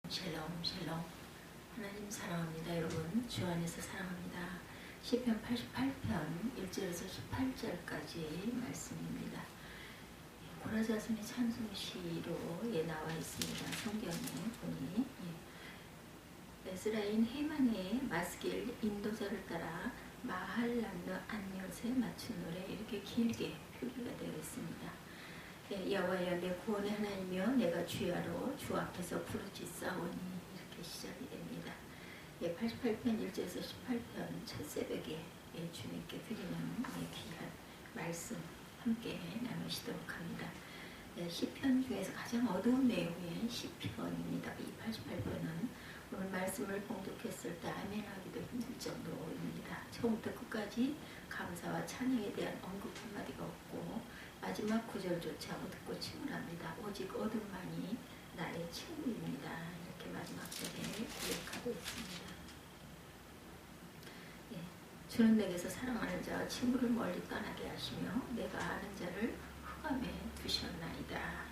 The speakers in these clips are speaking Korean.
샬롬 샬롬. 하나님 사랑합니다. 여러분 주 안에서 사랑합니다. 시편 88편 1절에서 18절까지 말씀입니다. 고라자손의 찬송시로 나와 있습니다. 성경에 보니 에스라인 헤만의 마스길 인도자를 따라 마할란느 안녕에 맞춘 노래, 이렇게 길게 표기가 되어 있습니다. 여호와여 내 구원의 하나님이여 내가 주야로 주 앞에서 부르짖사오니, 이렇게 시작이 됩니다. 88편 1절에서 18편 첫 새벽에 주님께 드리는 귀한 말씀 함께 나누시도록 합니다. 시편 중에서 가장 어두운 내용의 시편입니다. 이 88편은 오늘 말씀을 봉독했을 때 아멘하기도 힘들 정도입니다. 처음부터 끝까지 감사와 찬양에 대한 언급 한마디가 없고 마지막 구절조차 어둡고 침울합니다. 오직 어둠만이 나의 친구입니다. 이렇게 마지막 절에 고백하고 있습니다. 주는 내게서 사랑하는 자와 친구를 멀리 떠나게 하시며 내가 아는 자를 흑암에 두셨나이다.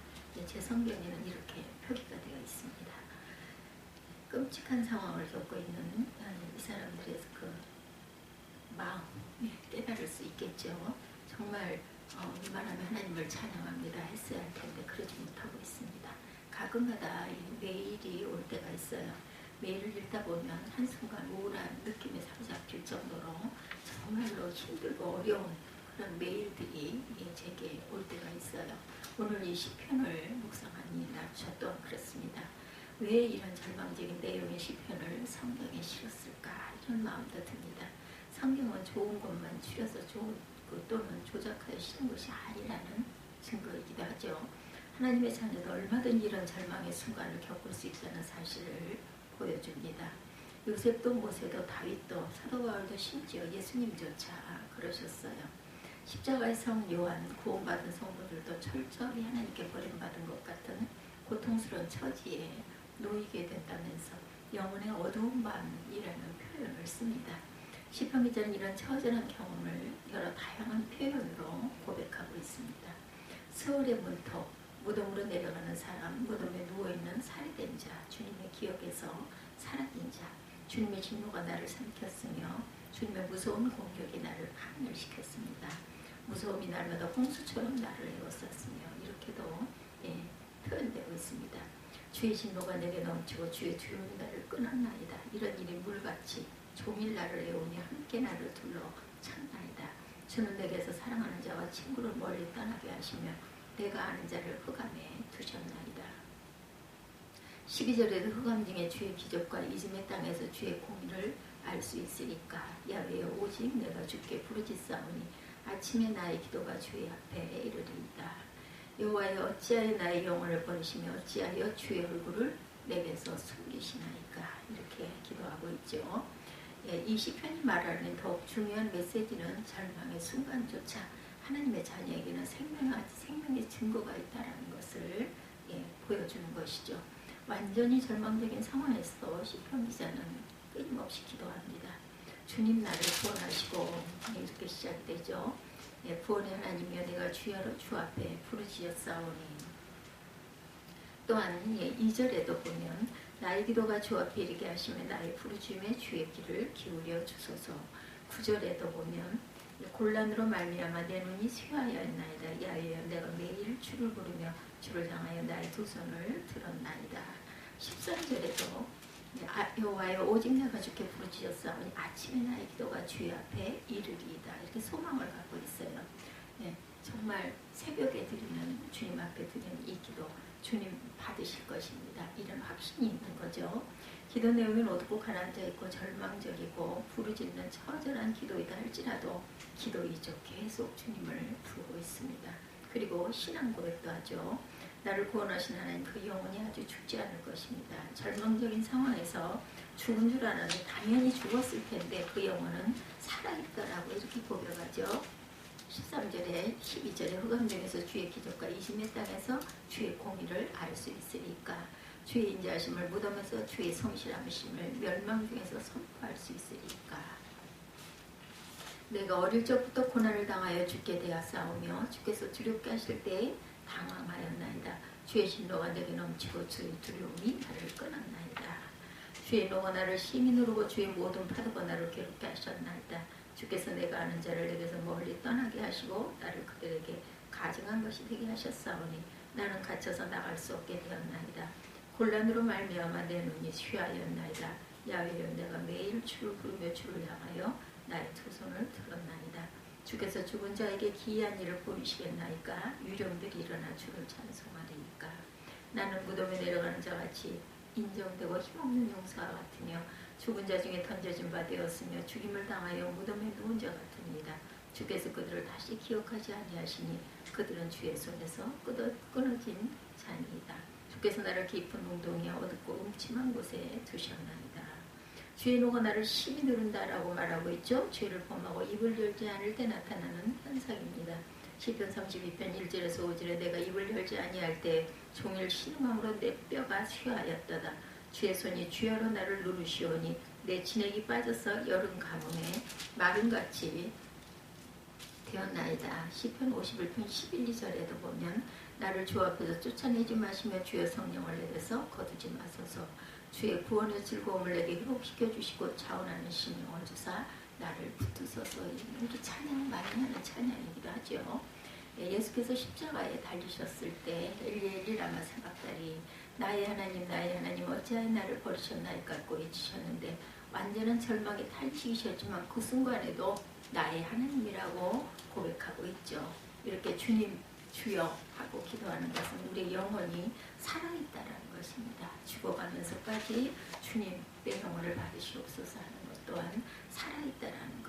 제 성경에는 이렇게 표기가 되어 있습니다. 끔찍한 상황을 겪고 있는 이 사람들의 그 마음 깨달을 수 있겠죠. 정말 웬만하면 하나님을 찬양합니다 했어야 할 텐데 그러지 못하고 있습니다. 가끔가다 메일이 올 때가 있어요. 메일을 읽다 보면 한순간 우울한 느낌에 사로잡힐 정도로 정말로 힘들고 어려운 그런 메일들이 제게 올 때가 있어요. 오늘 이 시편을 묵상하니 저 또한 그렇습니다. 왜 이런 절망적인 내용의 시편을 성경에 실었을까, 이런 마음도 듭니다. 성경은 좋은 것만 추려서 좋은 또는 조작하여 실은 것이 아니라는 증거이기도 하죠. 하나님의 자녀도 얼마든지 이런 절망의 순간을 겪을 수 있다는 사실을 보여줍니다. 요셉도 모세도 다윗도 사도 바울도 심지어 예수님조차 그러셨어요. 십자가의 성 요한, 구원받은 성도들도 철저히 하나님께 버림받은 것 같은 고통스러운 처지에 놓이게 된다면서 영혼의 어두운 밤이라는 표현을 씁니다. 시편 기자는 이런 처절한 경험을 여러 다양한 표현으로 고백하고 있습니다. 세월의 문턱, 무덤으로 내려가는 사람, 무덤에 누워있는 살해된 자, 주님의 기억에서 사라진 자, 주님의 진노가 나를 삼켰으며 주님의 무서운 공격이 나를 파멸시켰습니다. 무서움이 날마다 홍수처럼 나를 에워쌌으며, 이렇게도 표현되고 있습니다. 주의 진노가 내게 넘치고 주의 두려움이 나를 끊었나이다. 이런 일이 물같이 종일 나를 애우니 함께 나를 둘러 찬나이다. 주는 내게서 사랑하는 자와 친구를 멀리 떠나게 하시며 내가 아는 자를 흑암에 두셨나이다. 12절에도 흑암 중에 주의 기적과 이즘의 땅에서 주의 공의를 알 수 있으니까 야훼여 오직 내가 주께 부르짖사오니 아침에 나의 기도가 주의 앞에 이르리이다. 여호와여 어찌하여 나의 영혼을 버리시며 어찌하여 주의 얼굴을 내게서 숨기시나이까, 이렇게 기도하고 있죠. 이 시편이 말하는 더욱 중요한 메시지는 절망의 순간조차 하나님의 자녀에게는 생명의 증거가 있다는 것을 보여주는 것이죠. 완전히 절망적인 상황에서 시편 기자는 끊임없이 기도합니다. 주님 나를 구원하시고, 이렇게 시작되죠. 구원의 하나님이여 내가 주야로 주 앞에 부르짖었사오니. 또한 2절에도 보면 나의 기도가 주 앞에 이르게 하시며 나의 부르짖음에 주의 귀를 기울여 주소서. 9절에도 보면 곤란으로 말미암아 내 눈이 쇠하였나이다. 야훼여 내가 매일 주를 부르며 주를 향하여 나의 두 손을 들었나이다. 13절에도 여호와여 오직 내가 주께 부르짖었사오니 아침에 나의 기도가 주의 앞에 이르리이다. 이렇게 소망을 갖고 있어요. 정말 새벽에 드리는, 주님 앞에 드리는 이 기도 주님 받으실 것입니다. 이런 확신이 있는 거죠. 기도 내용은 어둡고 가라앉아 있고 절망적이고 부르짖는 처절한 기도이다 할지라도 기도 이죠. 계속 주님을 부르고 있습니다. 그리고 신앙 고백도 하죠. 나를 구원하신 하나님 그 영혼이 아주 죽지 않을 것입니다. 절망적인 상황에서 죽은 줄 알았는데 당연히 죽었을 텐데 그 영혼은 살아있다라고 이렇게 고백하죠. 13절에 12절에 흑암 중에서 주의 기적과 이심의 땅에서 주의 공의를 알 수 있으니까, 주의 인자하심을 무덤에서 주의 성실하심을 멸망 중에서 선포할 수 있으니까. 내가 어릴 적부터 고난을 당하여 주께 대하사오며 주께서 두렵게 하실 때에 당황하였나이다. 주의 진노가 내게 넘치고 주의 두려움이 나를 끊었나이다. 주의 노가 나를 심히 누르고 주의 모든 파도가 나를 괴롭게 하셨나이다. 주께서 내가 아는 자를 내게서 멀리 떠나게 하시고 나를 그들에게 가증한 것이 되게 하셨사오니 나는 갇혀서 나갈 수 없게 되었나이다. 곤란으로 말미암아 내 눈이 쇠하였나이다. 야훼여 내가 매일 주를 부르며 주를 향하여 나의 두 손을 들었나이다. 주께서 죽은 자에게 기이한 일을 보이시겠나이까. 유령들이 일어나 주를 찬송하리이까. 나는 무덤에 내려가는 자같이 인정되고 힘없는 용사와 같으며 죽은 자 중에 던져진 바 되었으며 죽임을 당하여 무덤에 누운 자 같으니이다. 주께서 그들을 다시 기억하지 아니하시니 그들은 주의 손에서 끊어진 자니이다. 주께서 나를 깊은 웅덩이와 어둡고 음침한 곳에 두셨나이다. 주의 노가 나를 심히 누른다라고 말하고 있죠. 죄를 범하고 입을 열지 않을 때 나타나는 현상입니다. 시편 32편 1절에서 5절에 내가 입을 열지 아니할 때 종일 신음함으로 내 뼈가 쇠하였도다. 주의 손이 주여로 나를 누르시오니 내 진액이 빠져서 여름 가뭄에 마름같이 되었나이다. 시편 51편 11, 2절에도 보면 나를 주 앞에서 쫓아내지 마시며 주의 성령을 내려서 거두지 마소서. 주의 구원의 즐거움을 내게 회복시켜 주시고 자원하는 신령을 주사 나를 붙드소서. 이렇게 찬양 많이 하는 찬양이기도 하죠. 예수께서 십자가에 달리셨을 때 엘리 라마 사박다리 나의 하나님 어찌하여 나를 버리셨나이까 꼬리치셨는데 완전한 절망에 탈취이셨지만 그 순간에도 나의 하나님이라고 고백하고 있죠. 이렇게 주님 주여 하고 기도하는 것은 우리의 영혼이 살아있다라는 것입니다. 죽어가면서까지 주님의 영혼을 받으시옵소서 하는 것 또한 살아있다라는 것.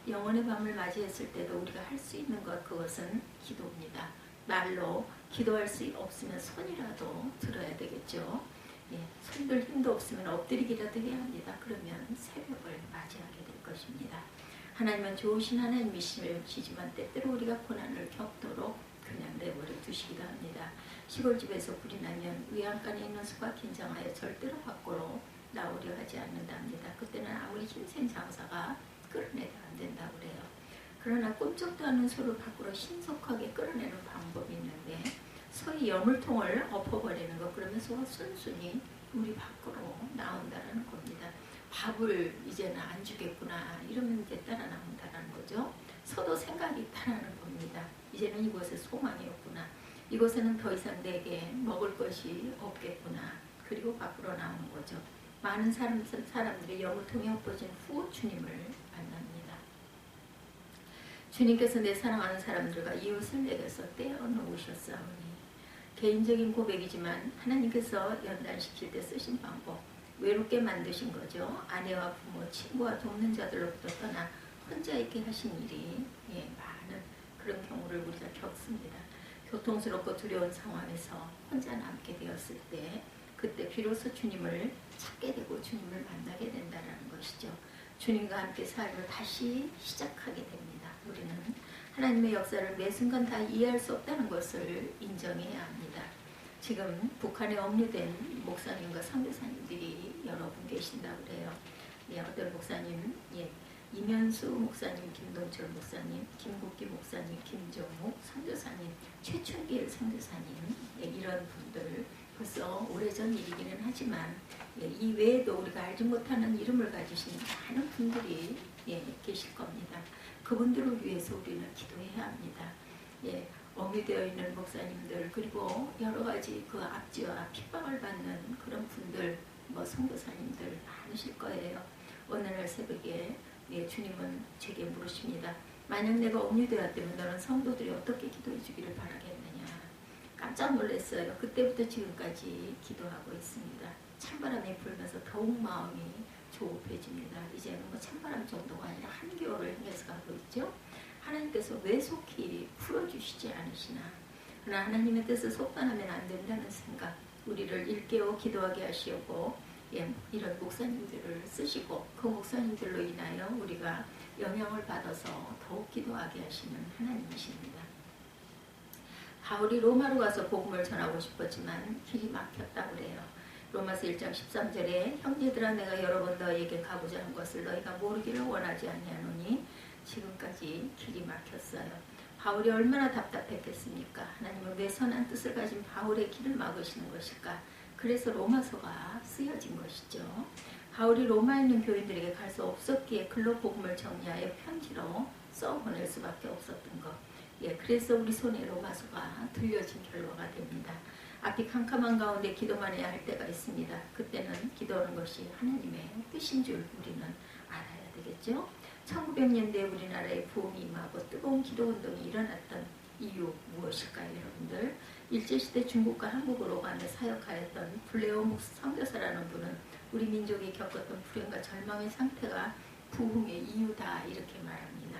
영혼의 밤을 맞이했을 때도 우리가 할 수 있는 것, 그것은 기도입니다. 말로 기도할 수 없으면 손이라도 들어야 되겠죠. 손들 힘도 없으면 엎드리기라도 해야 합니다. 그러면 새벽을 맞이하게 될 것입니다. 하나님은 좋으신 하나님이시지만 때때로 우리가 고난을 겪도록 그냥 내버려 두시기도 합니다. 시골집에서 불이 나면 위안간에 있는 수가 긴장하여 절대로 밖으로 나오려 하지 않는답니다. 그때는 아무리 힘센 장사가 끌어내도 안 된다고 그래요. 그러나 꿈쩍도 않는 소를 밖으로 신속하게 끌어내는 방법이 있는데 소의 여물통을 엎어버리는 것, 그러면 소가 순순히 우리 밖으로 나온다는 겁니다. 밥을 이제는 안 주겠구나 이러면 이제 따라 나온다는 거죠. 소도 생각이 있다는 겁니다. 이제는 이곳에 소망이 없구나. 이곳에는 더 이상 내게 먹을 것이 없겠구나. 그리고 밖으로 나오는 거죠. 많은 사람들이 여물통에 엎어진 후 주님을 만납니다. 주님께서 내 사랑하는 사람들과 이웃을 내게서 떼어놓으셨사오니. 개인적인 고백이지만 하나님께서 연단시킬 때 쓰신 방법, 외롭게 만드신 거죠. 아내와 부모, 친구와 돕는 자들로부터 떠나 혼자 있게 하신 일이 많은 그런 경우를 우리가 겪습니다. 교통스럽고 두려운 상황에서 혼자 남게 되었을 때 그때 비로소 주님을 찾게 되고 주님을 만나게 된다는 것이죠. 주님과 함께 삶을 다시 시작하게 됩니다. 우리는 하나님의 역사를 매 순간 다 이해할 수 없다는 것을 인정해야 합니다. 지금 북한에 억류된 목사님과 선교사님들이 여러 분 계신다고 그래요. 어떤 목사님, 이면수 목사님, 김동철 목사님, 김국기 목사님, 김정욱 선교사님, 최춘길 선교사님, 이런 분들 벌써 오래전 일이기는 하지만 이 외에도 우리가 알지 못하는 이름을 가지신 많은 분들이 계실 겁니다. 그분들을 위해서 우리는 기도해야 합니다. 억류되어 있는 목사님들, 그리고 여러 가지 그 압제와 핍박을 받는 그런 분들, 선교사님들 많으실 거예요. 어느 날 새벽에 주님은 제게 물으십니다. 만약 내가 억류되었다면 너는 성도들이 어떻게 기도해 주기를 바라겠느냐. 깜짝 놀랐어요. 그때부터 지금까지 기도하고 있습니다. 찬바람이 불면서 더욱 마음이 조급해집니다. 이제는 찬바람 정도가 아니라 한겨울을 향해서 가고 있죠. 하나님께서 왜 속히 풀어주시지 않으시나. 그러나 하나님의 뜻을 속단하면 안 된다는 생각, 우리를 일깨워 기도하게 하시고 이런 목사님들을 쓰시고 그 목사님들로 인하여 우리가 영향을 받아서 더욱 기도하게 하시는 하나님이십니다. 바울이 로마로 가서 복음을 전하고 싶었지만 길이 막혔다고 그래요. 로마서 1장 13절에 형제들아 내가 여러 번 너희에게 가고자 한 것을 너희가 모르기를 원하지 아니하노니 지금까지 길이 막혔어요. 바울이 얼마나 답답했겠습니까? 하나님은 왜 선한 뜻을 가진 바울의 길을 막으시는 것일까? 그래서 로마서가 쓰여진 것이죠. 바울이 로마에 있는 교인들에게 갈 수 없었기에 글로 복음을 정리하여 편지로 써보낼 수밖에 없었던 것. 그래서 우리 손에 로마서가 들려진 결과가 됩니다. 앞이 캄캄한 가운데 기도만 해야 할 때가 있습니다. 그때는 기도하는 것이 하나님의 뜻인 줄 우리는 알아야 되겠죠. 1900년대 우리나라에 부흥이 임하고 뜨거운 기도운동이 일어났던 이유 무엇일까요, 여러분들? 일제시대 중국과 한국으로 가며 사역하였던 블레오 선교사라는 분은 우리 민족이 겪었던 불행과 절망의 상태가 부흥의 이유다 이렇게 말합니다.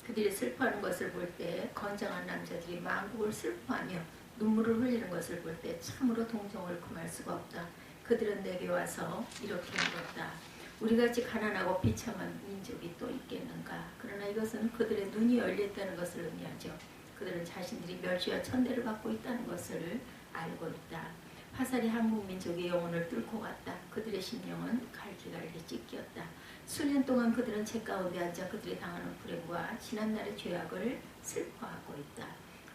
그들이 슬퍼하는 것을 볼 때 건장한 남자들이 만국을 슬퍼하며 눈물을 흘리는 것을 볼 때 참으로 동정을 금할 수가 없다. 그들은 내게 와서 이렇게 물었다. 우리같이 가난하고 비참한 민족이 또 있겠는가? 그러나 이것은 그들의 눈이 열렸다는 것을 의미하죠. 그들은 자신들이 멸시와 천대를 받고 있다는 것을 알고 있다. 화살이 한국 민족의 영혼을 뚫고 갔다. 그들의 심령은 갈기갈기 찢겼다. 수년 동안 그들은 책 가운데 앉아 그들이 당하는 불행과 지난날의 죄악을 슬퍼하고 있다.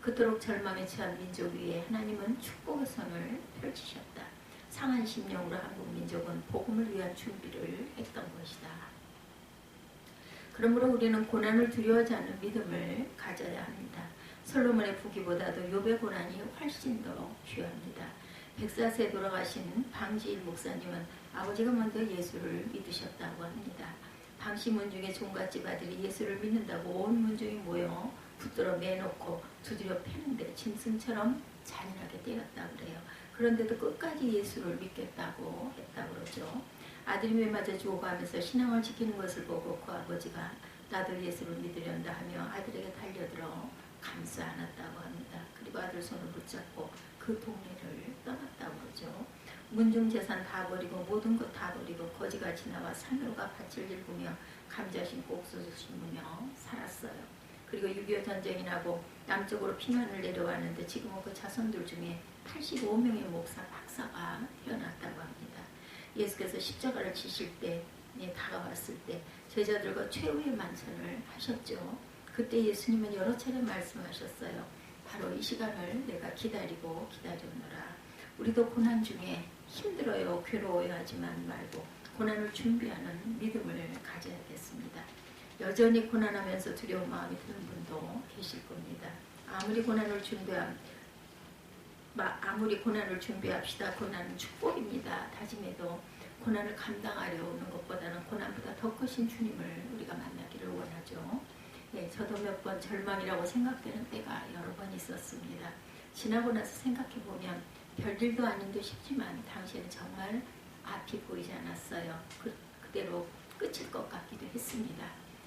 그토록 절망에 처한 민족 위에 하나님은 축복의 손을 펼치셨다. 상한 심령으로 한국 민족은 복음을 위한 준비를 했던 것이다. 그러므로 우리는 고난을 두려워하지 않는 믿음을 가져야 합니다. 솔로몬의 부귀보다도 욥의 고난이 훨씬 더 귀합니다. 104세 돌아가신 방지일 목사님은 아버지가 먼저 예수를 믿으셨다고 합니다. 방시 문중의 종갓집 아들이 예수를 믿는다고 온 문중이 모여 붙들어 매놓고 두드려 패는데 짐승처럼 잔인하게 때렸다고 그래요. 그런데도 끝까지 예수를 믿겠다고 했다고 그러죠. 아들이 왜 맞아 죽어가면서 신앙을 지키는 것을 보고 그 아버지가 나도 예수를 믿으련다 하며 아들에게 달려들어 감싸 안았다고 합니다. 그리고 아들 손을 붙잡고 그 동네를 떠났다고 그러죠. 문중 재산 다 버리고 모든 것 다 버리고 거지같이 나와 산으로가 밭을 일구며 감자 심고 옥수수 심으며 살았어요. 그리고 6.25 전쟁이 나고 남쪽으로 피난을 내려왔는데 지금은 그 자손들 중에 85명의 목사 박사가 태어났다고 합니다. 예수께서 십자가를 지실 때 다가왔을 때 제자들과 최후의 만찬을 하셨죠. 그때 예수님은 여러 차례 말씀하셨어요. 바로 이 시간을 내가 기다리고 기다렸노라. 우리도 고난 중에 힘들어요, 괴로워요 하지만 말고 고난을 준비하는 믿음을 가져야겠습니다. 여전히 고난하면서 두려운 마음이 드는 분도 계실 겁니다. 아무리 고난을 준비합시다. 고난은 축복입니다. 다짐해도 고난을 감당하려는 것보다는 고난보다 더 크신 주님을 우리가 만나기를 원하죠. 저도 몇 번 절망이라고 생각되는 때가 여러 번 있었습니다. 지나고 나서 생각해보면 별일도 아닌데 싶지만 당시에는 정말 앞이 보이지 않았어요. 그대로 끝일 것 같기도 했습니다.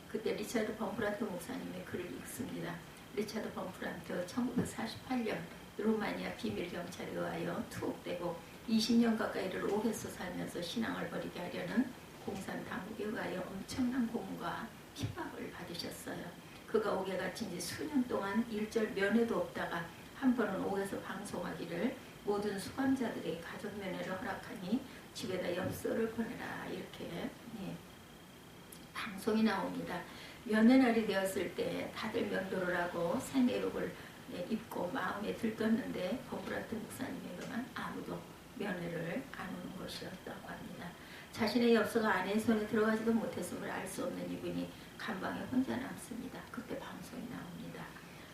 그때 리차드 범프란트 목사님의 글을 읽습니다. 리차드 범프란트 1948년 루마니아 비밀경찰에 의하여 투옥되고 20년 가까이를 옥에서 살면서 신앙을 버리게 하려는 공산 당국에 의하여 엄청난 고문과 핍박을 받으셨어요. 그가 옥에 갇힌 지 수년 동안 일절 면회도 없다가 한 번은 옥에서 방송하기를 모든 수감자들에게 가족 면회를 허락하니 집에다 엽서를 보내라 이렇게 방송이 나옵니다. 면회 날이 되었을 때 다들 면도를 하고 생애욕을 입고 마음에 들떴는데 범프란트 목사님에게만 아무도 면회를 안 오는 것이었다고 합니다. 자신의 엽서가 아내의 손에 들어가지도 못했음을 알 수 없는 이분이 감방에 혼자 남습니다. 그때 방송이 나옵니다.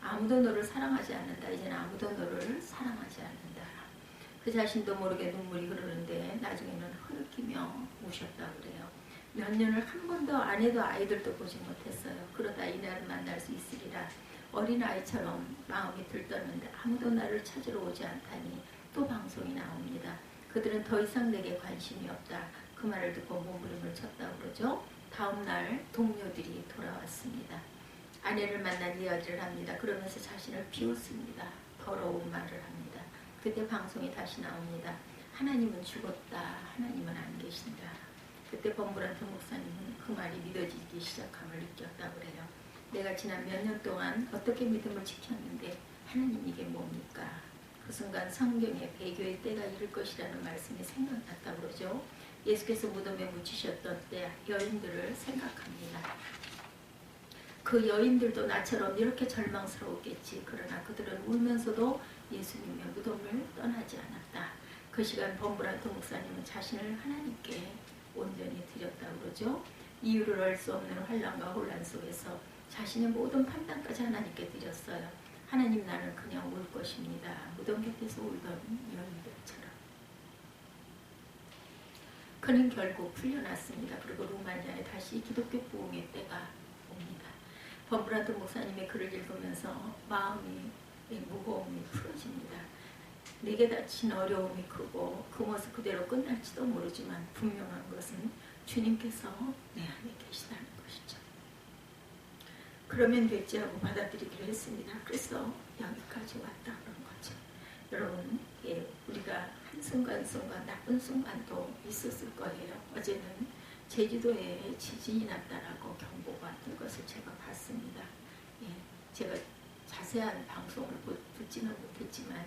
아무도 너를 사랑하지 않는다. 이제는 아무도 너를 사랑하지 않는다. 그 자신도 모르게 눈물이 흐르는데 나중에는 흐느끼며 우셨다고 그래요. 몇 년을 한 번도 아내도 아이들도 보지 못했어요. 그러다 이날을 만날 수 있으리라. 어린아이처럼 마음이 들떴는데 아무도 나를 찾으러 오지 않다니 또 방송이 나옵니다. 그들은 더 이상 내게 관심이 없다. 그 말을 듣고 몸부림을 쳤다고 그러죠. 다음 날 동료들이 돌아왔습니다. 아내를 만난 이야기를 합니다. 그러면서 자신을 비웃습니다. 더러운 말을 합니다. 그때 방송이 다시 나옵니다. 하나님은 죽었다. 하나님은 안 계신다. 그때 범프란트 목사님은 그 말이 믿어지기 시작함을 느꼈다고 그래요. 내가 지난 몇 년 동안 어떻게 믿음을 지켰는데 하나님 이게 뭡니까? 그 순간 성경에 배교의 때가 이를 것이라는 말씀이 생각났다고 그러죠. 예수께서 무덤에 묻히셨던 때 여인들을 생각합니다. 그 여인들도 나처럼 이렇게 절망스러웠겠지. 그러나 그들은 울면서도 예수님의 무덤을 떠나지 않았다. 그 시간 범프란트 목사님은 자신을 하나님께 온전히 드렸다고 그러죠. 이유를 알 수 없는 환난과 혼란 속에서 자신의 모든 판단까지 하나님께 드렸어요. 하나님, 나는 그냥 울 것입니다. 무덤 곁에서 울던 여인들처럼. 그는 결국 풀려났습니다. 그리고 루마니아에 다시 기독교 부흥의 때가 옵니다. 범브라드 목사님의 글을 읽으면서 마음이 무거움이 풀어집니다. 내게 닥친 어려움이 크고 그 모습 그대로 끝날지도 모르지만 분명한 것은 주님께서 내 안에 계시다는 것이죠. 그러면 됐지 하고 받아들이기로 했습니다. 그래서 여기까지 왔다 그런 거죠. 여러분, 우리가 한순간순간 나쁜 순간도 있었을 거예요. 어제는 제주도에 지진이 났다라고 경보가 뜬 것을 제가 봤습니다. 제가 자세한 방송을 듣지는 못했지만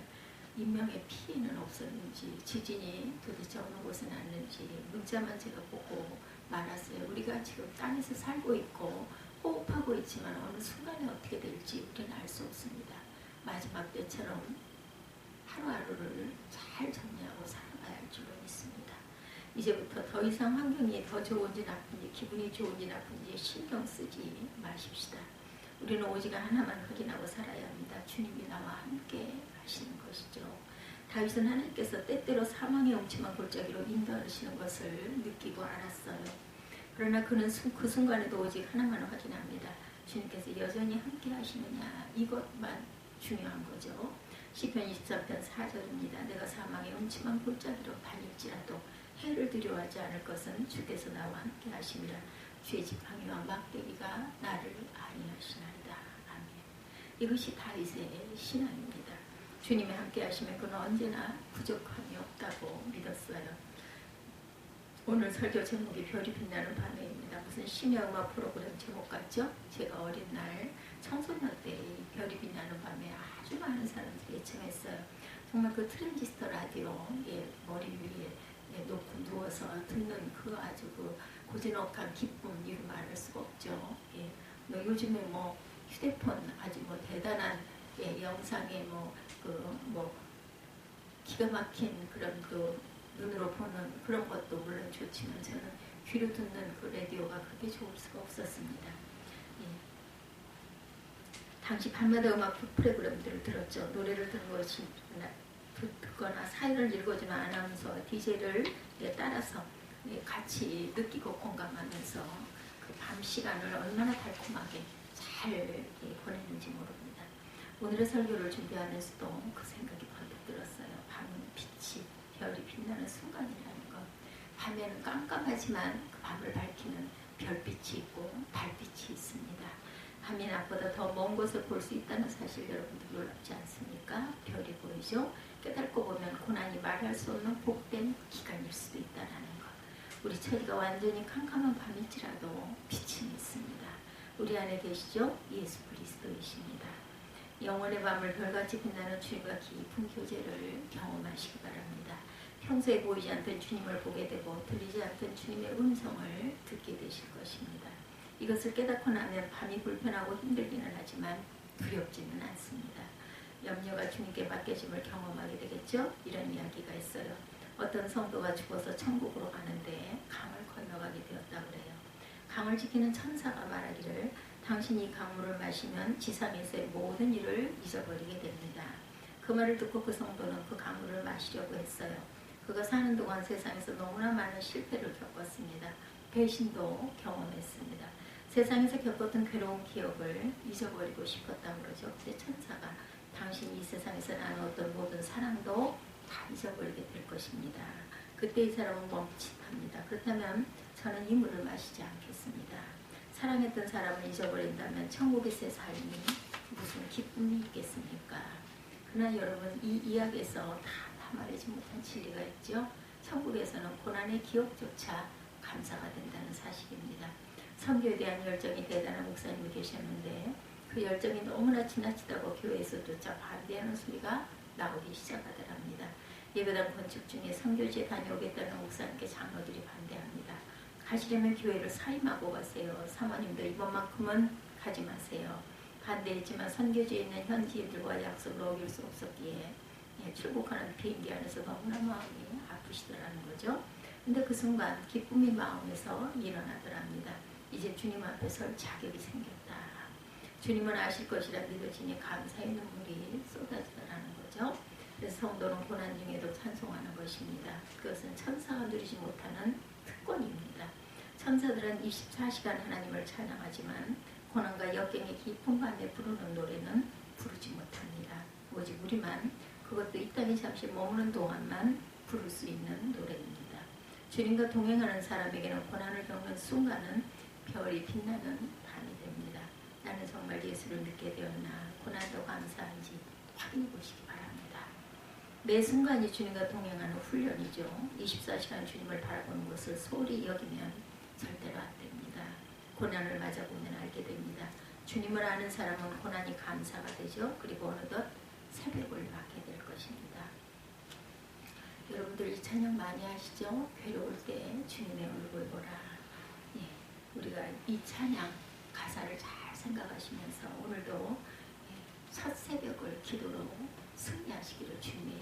인명의 피해는 없었는지, 지진이 도대체 어느 곳에 났는지 문자만 제가 보고 말았어요. 우리가 지금 땅에서 살고 있고 호흡하고 있지만 어느 순간에 어떻게 될지 우리는 알 수 없습니다. 마지막 때처럼 하루하루를 잘 정리하고 살아가야 할 줄로 믿습니다. 이제부터 더 이상 환경이 더 좋은지 나쁜지, 기분이 좋은지 나쁜지 신경 쓰지 마십시다. 우리는 오직 하나만 확인하고 살아야 합니다. 주님이 나와 함께 하시는 것이죠. 다윗은 하나님께서 때때로 사망의 음침한 골짜기로 인도하시는 것을 느끼고 알았어요. 그러나 그는 그 순간에도 오직 하나만 확인합니다. 주님께서 여전히 함께 하시느냐, 이것만 중요한 거죠. 시편 23편 4절입니다. 내가 사망의 음침한 골짜기로 다닐지라도 해를 두려워하지 않을 것은 주께서 나와 함께 하심이라. 주의 지팡이와 막대기가 나를 안위하시나이다. 아멘. 이것이 다윗의 신앙입니다. 주님이 함께 하시면 그는 언제나 부족함이 없다고 믿었어요. 오늘 설교 제목이 별이 빛나는 밤에입니다. 무슨 심야음악 프로그램 제목 같죠? 제가 어린 날 청소년 때 별이 빛나는 밤에 아주 많은 사람들이 애청했어요. 정말 그 트랜지스터 라디오에 머리 위에 놓고 누워서 듣는 그 아주 그 고즈넉한 기쁨, 이루 말할 수가 없죠. 요즘에 휴대폰 아주 대단한 영상에 기가 막힌 그런 눈으로 보는 그런 것도 물론 좋지만 저는 귀로 듣는 그 라디오가 그렇게 좋을 수가 없었습니다. 당시 밤마다 음악 프로그램들을 들었죠. 노래를 듣거나 사연을 읽어주는 아나운서와 DJ를 따라서 같이 느끼고 공감하면서 그 밤 시간을 얼마나 달콤하게 잘 보냈는지 모릅니다. 오늘의 설교를 준비하면서도 그 생각이 번뜩 들었어요. 밤은 빛이, 별이 빛나는 순간이라는 것. 밤에는 깜깜하지만 그 밤을 밝히는 별빛이 있고 달빛이 있습니다. 밤이 낮보다 더 먼 곳을 볼 수 있다는 사실 여러분들 놀랍지 않습니까? 별이 보이죠? 깨닫고 보면 고난이 말할 수 없는 복된 기간일 수도 있다는 것. 우리 처지가 완전히 캄캄한 밤일지라도 빛이 있습니다. 우리 안에 계시죠? 예수 그리스도이십니다. 영원의 밤을 별같이 빛나는 주님과 깊은 교제를 경험하시기 바랍니다. 평소에 보이지 않던 주님을 보게 되고 들리지 않던 주님의 음성을 듣게 되실 것입니다. 이것을 깨닫고 나면 밤이 불편하고 힘들기는 하지만 두렵지는 않습니다. 염려가 주님께 맡겨짐을 경험하게 되겠죠? 이런 이야기가 있어요. 어떤 성도가 죽어서 천국으로 가는데 강을 건너가게 되었다고 그래요. 강을 지키는 천사가 말하기를 당신이 이 강물을 마시면 지상에서의 모든 일을 잊어버리게 됩니다. 그 말을 듣고 그 성도는 그 강물을 마시려고 했어요. 그가 사는 동안 세상에서 너무나 많은 실패를 겪었습니다. 배신도 경험했습니다. 세상에서 겪었던 괴로운 기억을 잊어버리고 싶었다고 그러죠. 그때 천사가 당신이 이 세상에서 나눴던 모든 사랑도 다 잊어버리게 될 것입니다. 그때 이 사람은 멈칫합니다. 그렇다면 저는 이 물을 마시지 않겠습니다. 사랑했던 사람을 잊어버린다면 천국에서의 삶이 무슨 기쁨이 있겠습니까? 그러나 여러분, 이 이야기에서 다 말하지 못한 진리가 있죠. 천국에서는 고난의 기억조차 감사가 된다는 사실입니다. 선교에 대한 열정이 대단한 목사님이 계셨는데 그 열정이 너무나 지나치다고 교회에서조차 반대하는 소리가 나오기 시작하더랍니다. 예배당 건축 중에 선교지에 다녀오겠다는 목사님께 장로들이 반대합니다. 가시려면 교회를 사임하고 가세요. 사모님들 이번만큼은 가지 마세요. 반대했지만 선교지에 있는 현지인들과 약속을 어길 수 없었기에 출국하는 비행기 안에서 너무나 마음이 아프시더라는 거죠. 근데 그 순간 기쁨이 마음에서 일어나더랍니다. 이제 주님 앞에 설 자격이 생겼다. 주님은 아실 것이라 믿어지니 감사의 눈물이 쏟아지더라는 거죠. 그래서 성도는 고난 중에도 찬송하는 것입니다. 그것은 천사가 누리지 못하는 특권입니다. 천사들은 24시간 하나님을 찬양하지만 고난과 역경의 깊은 밤에 부르는 노래는 부르지 못합니다. 오직 우리만, 그것도 이 땅에 잠시 머무는 동안만 부를 수 있는 노래입니다. 주님과 동행하는 사람에게는 고난을 겪는 순간은 별이 빛나는 밤이 됩니다. 나는 정말 예수를 믿게 되었나, 고난도 감사한지 확인해 보시기 바랍니다. 매 순간이 주님과 동행하는 훈련이죠. 24시간 주님을 바라보는 것을 소홀히 여기면 절대로 안 됩니다. 고난을 맞아보면 알게 됩니다. 주님을 아는 사람은 고난이 감사가 되죠. 그리고 어느덧 새벽을 맞게 될 것입니다. 여러분들 이 찬양 많이 하시죠? 괴로울 때 주님의 얼굴 보라. 예, 우리가 이 찬양 가사를 잘 생각하시면서 오늘도 첫 새벽을 기도로 승리하시기를 주님의